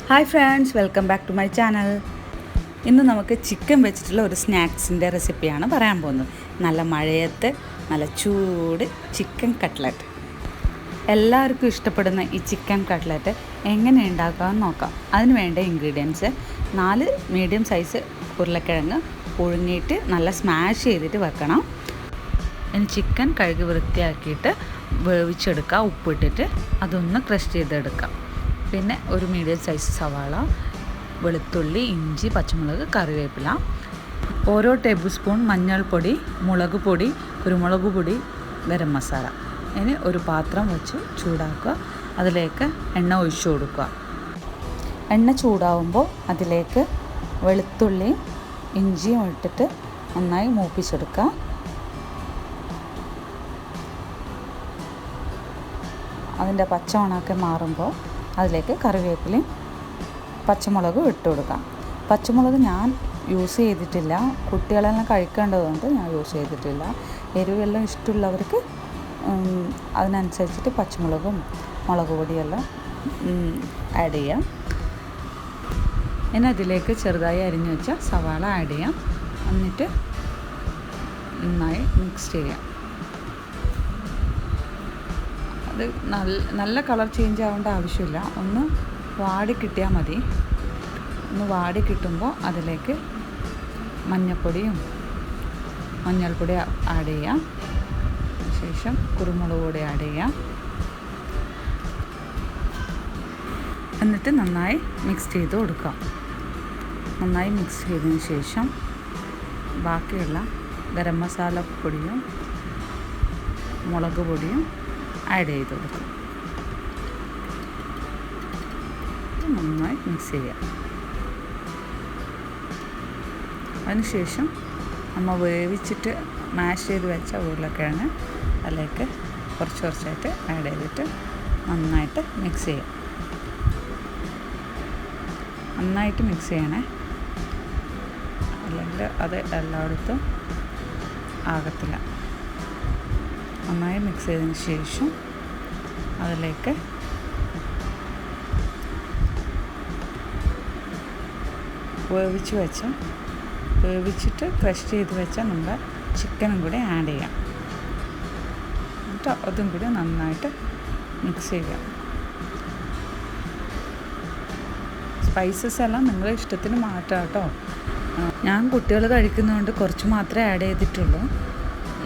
Hi friends, welcome back to my channel. ഇന്ന് നമുക്ക് chicken വെച്ചിട്ടുള്ള ഒരു സ്നാക്സിൻ്റെ റെസിപ്പിയാണ് പറയാൻ പോകുന്നത്. നല്ല മഴയത്ത് നല്ല ചൂട് ചിക്കൻ കട്ട്ലറ്റ്. എല്ലാവർക്കും ഇഷ്ടപ്പെടുന്ന ഈ ചിക്കൻ കട്ട്ലറ്റ് എങ്ങനെ ഉണ്ടാക്കാമെന്ന് നോക്കാം. അതിന് വേണ്ട ഇൻഗ്രീഡിയൻസ്: 4 മീഡിയം സൈസ് ഉരുളക്കിഴങ്ങ് പുഴുങ്ങിയിട്ട് നല്ല സ്മാഷ് ചെയ്തിട്ട് വെക്കണം. ഇനി ചിക്കൻ കഴുകി വൃത്തിയാക്കിയിട്ട് വേവിച്ചെടുക്കുക, ഉപ്പിട്ടിട്ട് അതൊന്ന് ക്രഷ് ചെയ്തെടുക്കാം. പിന്നെ ഒരു മീഡിയം സൈസ് സവാള, വെളുത്തുള്ളി, ഇഞ്ചി, പച്ചമുളക്, കറിവേപ്പില, ഓരോ ടേബിൾ സ്പൂൺ മഞ്ഞൾപ്പൊടി, മുളക് പൊടി, കുരുമുളക് പൊടി, ഗരം മസാല. ഇനി ഒരു പാത്രം വെച്ച് ചൂടാക്കുക. അതിലേക്ക് എണ്ണ ഒഴിച്ചു കൊടുക്കുക. എണ്ണ ചൂടാവുമ്പോൾ അതിലേക്ക് വെളുത്തുള്ളിയും ഇഞ്ചിയും ഇട്ടിട്ട് നന്നായി മൂപ്പിച്ചെടുക്കുക. അതിൻ്റെ പച്ചമണമൊക്കെ മാറുമ്പോൾ അതിലേക്ക് കറിവേപ്പിലയും പച്ചമുളകും ഇട്ട് കൊടുക്കാം. പച്ചമുളക് ഞാൻ യൂസ് ചെയ്തിട്ടില്ല, കുട്ടികളെല്ലാം കഴിക്കേണ്ടതുകൊണ്ട് ഞാൻ യൂസ് ചെയ്തിട്ടില്ല. എരിവെല്ലാം ഇഷ്ടമുള്ളവർക്ക് അതിനനുസരിച്ചിട്ട് പച്ചമുളകും മുളക് പൊടിയെല്ലാം ആഡ് ചെയ്യാം. ഇനി അതിലേക്ക് ചെറുതായി അരിഞ്ഞു വെച്ച സവാള ആഡ് ചെയ്യാം. എന്നിട്ട് നന്നായി മിക്സ് ചെയ്യാം. അത് നല്ല കളർ ചേഞ്ച് ആവേണ്ട ആവശ്യമില്ല, ഒന്ന് വാടി കിട്ടിയാൽ മതി. ഒന്ന് വാടി കിട്ടുമ്പോൾ അതിലേക്ക് മഞ്ഞൾപ്പൊടി ആഡ് ചെയ്യാം. ശേഷം കുരുമുളക് പൊടി ആഡ് ചെയ്യാം. എന്നിട്ട് നന്നായി മിക്സ് ചെയ്ത് കൊടുക്കാം. നന്നായി മിക്സ് ചെയ്തതിന് ശേഷം ബാക്കിയുള്ള ഗരം മസാല പൊടിയും മുളക് പൊടിയും ആഡ് ചെയ്ത് കൊടുക്കും. നന്നായി മിക്സ് ചെയ്യാം. അതിനുശേഷം നമ്മൾ വേവിച്ചിട്ട് മാഷ് ചെയ്ത് വെച്ച ഉരുളക്കിഴങ്ങ് അതിലേക്ക് കുറച്ചായിട്ട് ആഡ് ചെയ്തിട്ട് നന്നായിട്ട് മിക്സ് ചെയ്യാം. നന്നായിട്ട് മിക്സ് ചെയ്യണേ, അല്ലെങ്കിൽ അത് എല്ലായിടത്തും ആകത്തില്ല. നന്നായി മിക്സ് ചെയ്തതിന് ശേഷം അതിലേക്ക് വേവിച്ചിട്ട് ക്രഷ് ചെയ്ത് വെച്ച നമ്മുടെ ചിക്കനും കൂടി ആഡ് ചെയ്യാം. എന്നിട്ട് അതും കൂടി നന്നായിട്ട് മിക്സ് ചെയ്യാം. സ്പൈസസ് എല്ലാം നിങ്ങളുടെ ഇഷ്ടത്തിന് മാറ്റാം കേട്ടോ. ഞാൻ കുട്ടികൾ കഴിക്കുന്നതുകൊണ്ട് കുറച്ച് മാത്രമേ ആഡ് ചെയ്തിട്ടുള്ളൂ.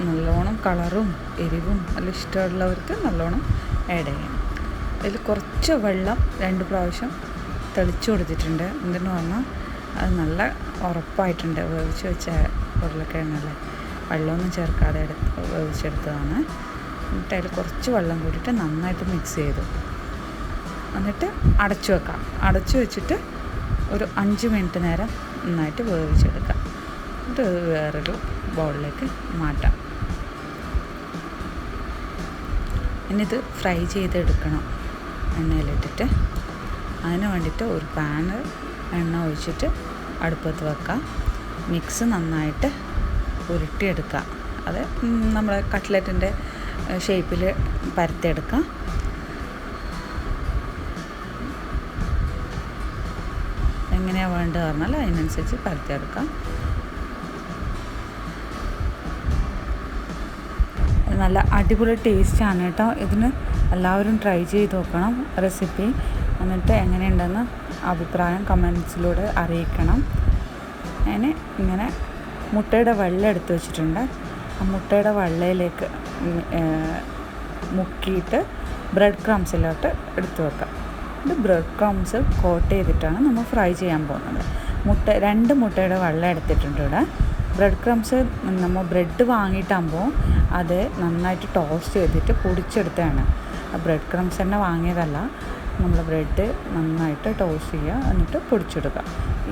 നല്ലോണം കളറും എരിവും നല്ല ഇഷ്ടമുള്ളവർക്ക് നല്ലോണം ആഡ് ചെയ്യാം. അതിൽ കുറച്ച് വെള്ളം 2 പ്രാവശ്യം തെളിച്ച് കൊടുത്തിട്ടുണ്ട്. എന്തെന്ന് പറഞ്ഞാൽ അത് നല്ല ഉറപ്പായിട്ടുണ്ട്. വേവിച്ച് വെച്ച ഉരുളക്കിഴങ്ങല്ലേ, വെള്ളമൊന്നും ചേർക്കാതെ വേവിച്ചെടുത്തതാണ്. എന്നിട്ട് അതിൽ കുറച്ച് വെള്ളം കൂടിയിട്ട് നന്നായിട്ട് മിക്സ് ചെയ്തു. എന്നിട്ട് അടച്ചു വെക്കാം. അടച്ചു വെച്ചിട്ട് ഒരു 5 മിനിറ്റ് നേരം നന്നായിട്ട് വേവിച്ചെടുക്കാം. എന്നിട്ട് അത് വേറൊരു ബൗളിലേക്ക് മാറ്റാം. ഇനിയിത് ഫ്രൈ ചെയ്തെടുക്കണം എണ്ണയിലിട്ടിട്ട്. അതിന് വേണ്ടിയിട്ട് ഒരു പാന് എണ്ണ ഒഴിച്ചിട്ട് അടുപ്പത്ത് വെക്കാം. മിക്സ് നന്നായിട്ട് ഉരുട്ടിയെടുക്കുക. അത് നമ്മുടെ കട്ട്ലറ്റിൻ്റെ ഷേപ്പിൽ പരത്തിയെടുക്കാം. എങ്ങനെയാണ് വേണ്ടത് പറഞ്ഞാൽ അതിനനുസരിച്ച് പരത്തിയെടുക്കാം. നല്ല അടിപൊളി ടേസ്റ്റാണ് കേട്ടോ. ഇതിന് എല്ലാവരും ട്രൈ ചെയ്ത് നോക്കണം റെസിപ്പി. എന്നിട്ട് എങ്ങനെയുണ്ടെന്ന് അഭിപ്രായം കമൻസിലൂടെ അറിയിക്കണം. അതിന് ഇങ്ങനെ മുട്ടയുടെ വെള്ള എടുത്ത് വെച്ചിട്ടുണ്ട്. ആ മുട്ടയുടെ വെള്ളയിലേക്ക് മുക്കിയിട്ട് ബ്രെഡ് ക്രംസിലോട്ട് എടുത്ത് വെക്കാം. ഇത് ബ്രെഡ് ക്രംസ് കോട്ട് ചെയ്തിട്ടാണ് നമ്മൾ ഫ്രൈ ചെയ്യാൻ പോകുന്നത്. 2 മുട്ടയുടെ വെള്ള എടുത്തിട്ടുണ്ട് ഇവിടെ. ബ്രെഡ് ക്രംസ് നമ്മൾ ബ്രെഡ് വാങ്ങിയിട്ടാകുമ്പോൾ അത് നന്നായിട്ട് ടോസ്റ്റ് ചെയ്തിട്ട് പൊടിച്ചെടുത്തതാണ്. ബ്രെഡ് ക്രംസ് തന്നെ വാങ്ങിയതല്ല. നമ്മൾ ബ്രെഡ് നന്നായിട്ട് ടോസ്റ്റ് ചെയ്യുക, എന്നിട്ട് പൊടിച്ചെടുക്കുക.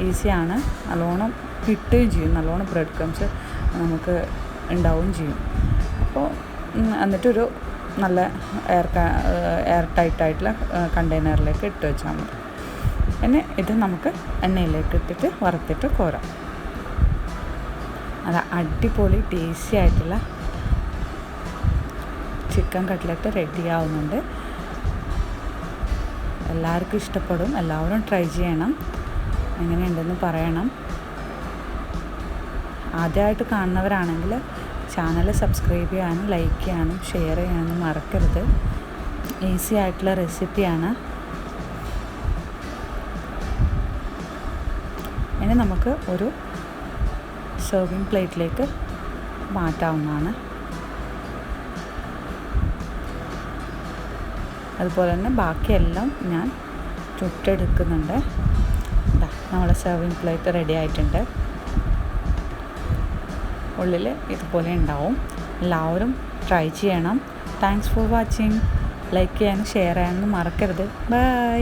ഈസിയാണ്, നല്ലോണം കിട്ടുകയും ചെയ്യും. നല്ലോണം ബ്രെഡ് ക്രംസ് നമുക്ക് ഉണ്ടാവുകയും ചെയ്യും. അപ്പോൾ എന്നിട്ടൊരു നല്ല എയർ ടൈറ്റായിട്ടുള്ള കണ്ടെയ്നറിലേക്ക് ഇട്ട് വെച്ചാൽ മതി. പിന്നെ ഇത് നമുക്ക് എണ്ണയിലേക്ക് ഇട്ടിട്ട് വറുത്തിട്ട് കോരാം. അത് അടിപൊളി ടേസ്റ്റി ആയിട്ടുള്ള ചിക്കൻ കട്ട്ലറ്റ് റെഡി ആവുന്നുണ്ട്. എല്ലാവർക്കും ഇഷ്ടപ്പെടും. എല്ലാവരും ട്രൈ ചെയ്യണം, എങ്ങനെയുണ്ടെന്ന് പറയണം. ആദ്യമായിട്ട് കാണുന്നവരാണെങ്കിൽ ചാനൽ സബ്സ്ക്രൈബ് ചെയ്യാനും ലൈക്ക് ചെയ്യാനും ഷെയർ ചെയ്യാനും മറക്കരുത്. ഈസി ആയിട്ടുള്ള റെസിപ്പിയാണ്. ഇനി നമുക്ക് ഒരു സെർവിങ് പ്ലേറ്റിലേക്ക് മാറ്റാവുന്നതാണ്. അതുപോലെ തന്നെ ബാക്കിയെല്ലാം ഞാൻ ചുട്ടെടുക്കുന്നുണ്ട്. നമ്മുടെ സെർവിങ് പ്ലേറ്റ് റെഡി ആയിട്ടുണ്ട്. ഉള്ളിൽ ഇതുപോലെ ഉണ്ടാവും. എല്ലാവരും ട്രൈ ചെയ്യണം. Thanks for watching. ലൈക്ക് ചെയ്യാനും ഷെയർ ചെയ്യാനും മറക്കരുത്. ബൈ.